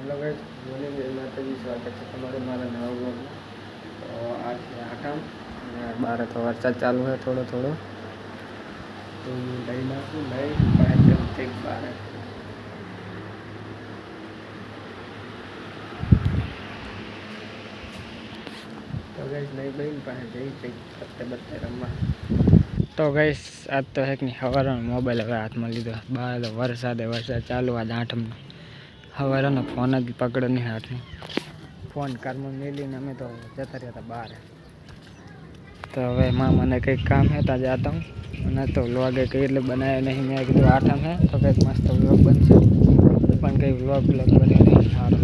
Hello guys, morning जय माता जी। स्वागत है તમારું મારા નવા બ્લોગમાં। તો આ છે આઠમ અને બહાર તો વરસાદ ચાલુ છે થોડો થોડો, તો લઈ નાખું લઈ પાંચ બાર। તો ગાઈસ નહીં બહેન પાસે જઈ કંઈક પત્તે બત્તે રમવા। તો ગાઈસ આજ તો એક ની સવારનો મોબાઈલ હવે હાથમાં લીધો, બહાર તો વરસાદ ચાલુ આજ આઠમનો। સવારનો ફોન જ પકડો નહીં હાથમાં, ફોન કારમાં મેલીને અમે તો જતા રહ્યા હતા બહાર। તો હવે મામાને કંઈક કામ છે ત્યાં જાતા હું, અને તો વ્લોગે કંઈ એટલે બનાવ્યો નહીં। મેં કીધું આઠમ છે તો કંઈક મસ્ત વ્લોગ બનશે, પણ કંઈ વ્લોગ બન્યો નહીં સારું।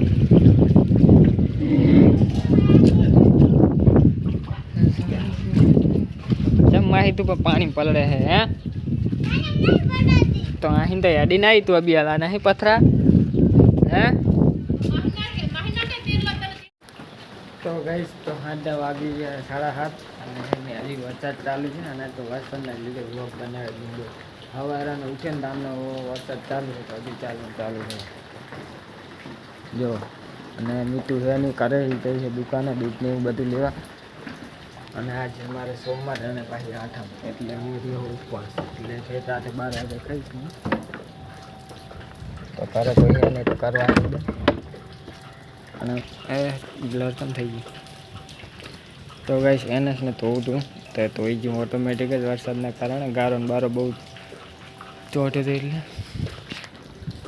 જમ માહી તું પણ પાણી પલળે હે હે તો અહીં તો યાદી ના તું અબી આલા નહીં પથરા હે। તો ગાઈસ તો 7 વાગી ગયા, 7:30, અને હજી વરસાદ ચાલુ છે અને તો વરસાદના લીધે વ્લોગ બનાવી દીધો। સવારે ઉઠે ને તામનો વરસાદ ચાલુ છે, તો હજી ચાલુ છે જો। અને મીઠું છે નહીં કરે જઈ છે દુકાને દૂધ ને એવું બધું લેવા, અને આજે અમારે સોમવાર અને પાછી આઠમ એટલે હું રહ્યો ઉપવાસ, એટલે ખેતરાથી 12 વાગે ખાઈશ ને તો તારે કોઈ એને તો કરવા દે। અને એ બ્લર પણ થઈ ગયું। તો ગાઈસ એનએસને ધોવું હતું તો ધોઈ ગયું ઓટોમેટિક જ, વરસાદના કારણે ગારો ને બારો બહુ ચોટે હતો એટલે।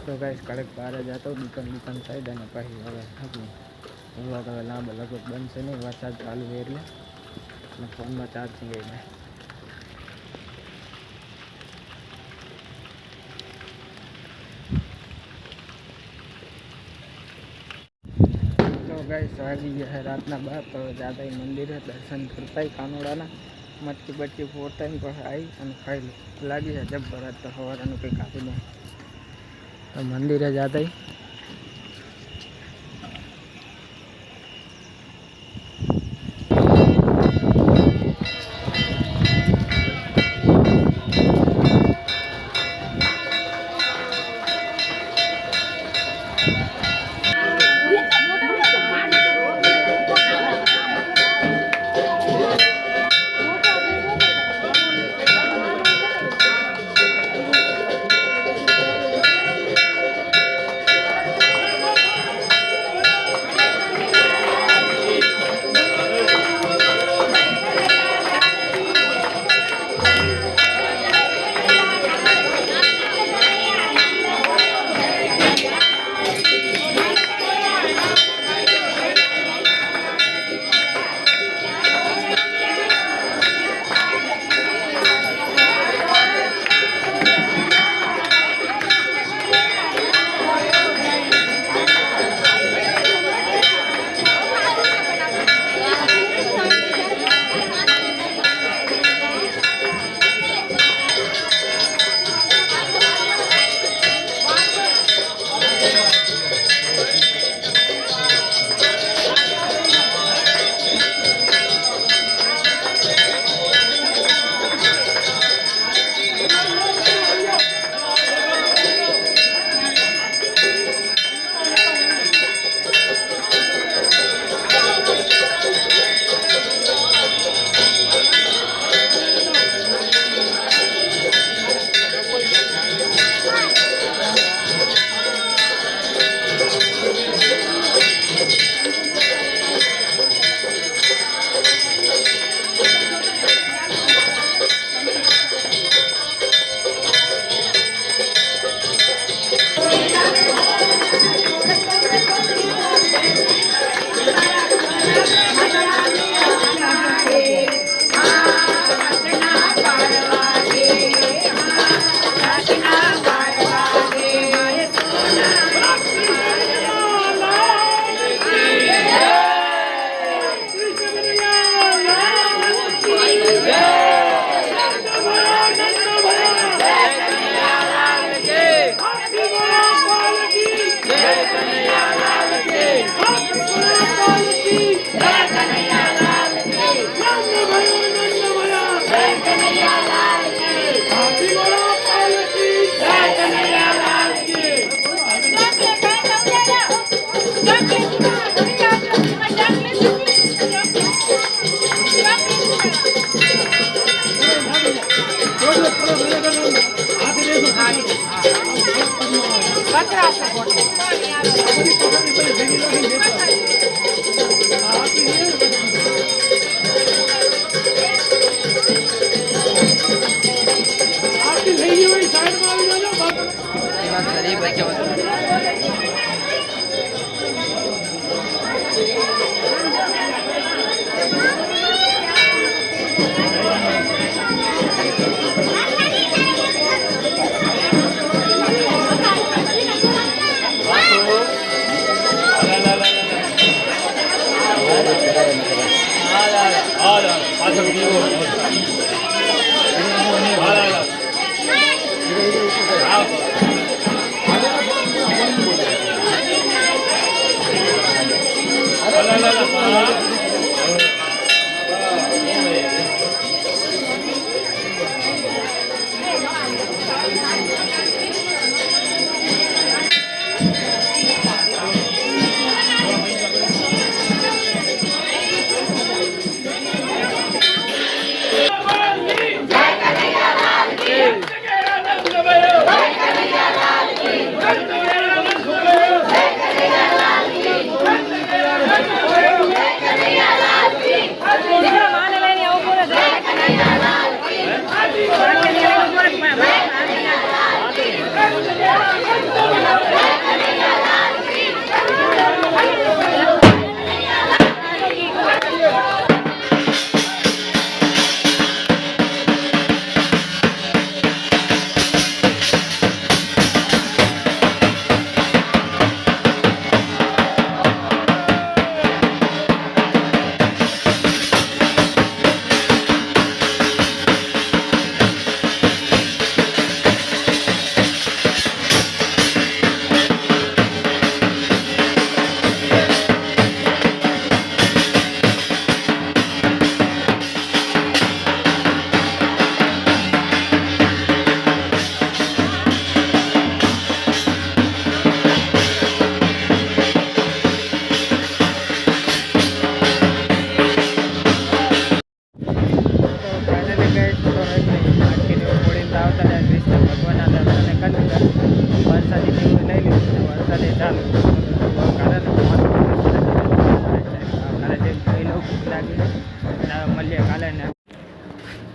તો ગાઈસ કડક બહાર જતો દુકાન સાઈડ, અને પછી હવે હવે લાંબો લગભગ બનશે નહીં, વરસાદ ચાલુ હોય એટલે, અને ફોનમાં ચાર્જિંગ આવી જાય। તો ગાઈસ વાગી ગયા છે રાતના 12, તો જાતા મંદિરે દર્શન કરતા કાનોડાના મટકી બટકી ફોડતા પછી આવી અને ખાઈ લાગી છે જબ્બર। તો સવારનું કંઈ કાપી નહીં, તો મંદિરે જાતા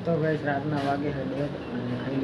તો ભાઈ રાતના વાગે છે 1 અને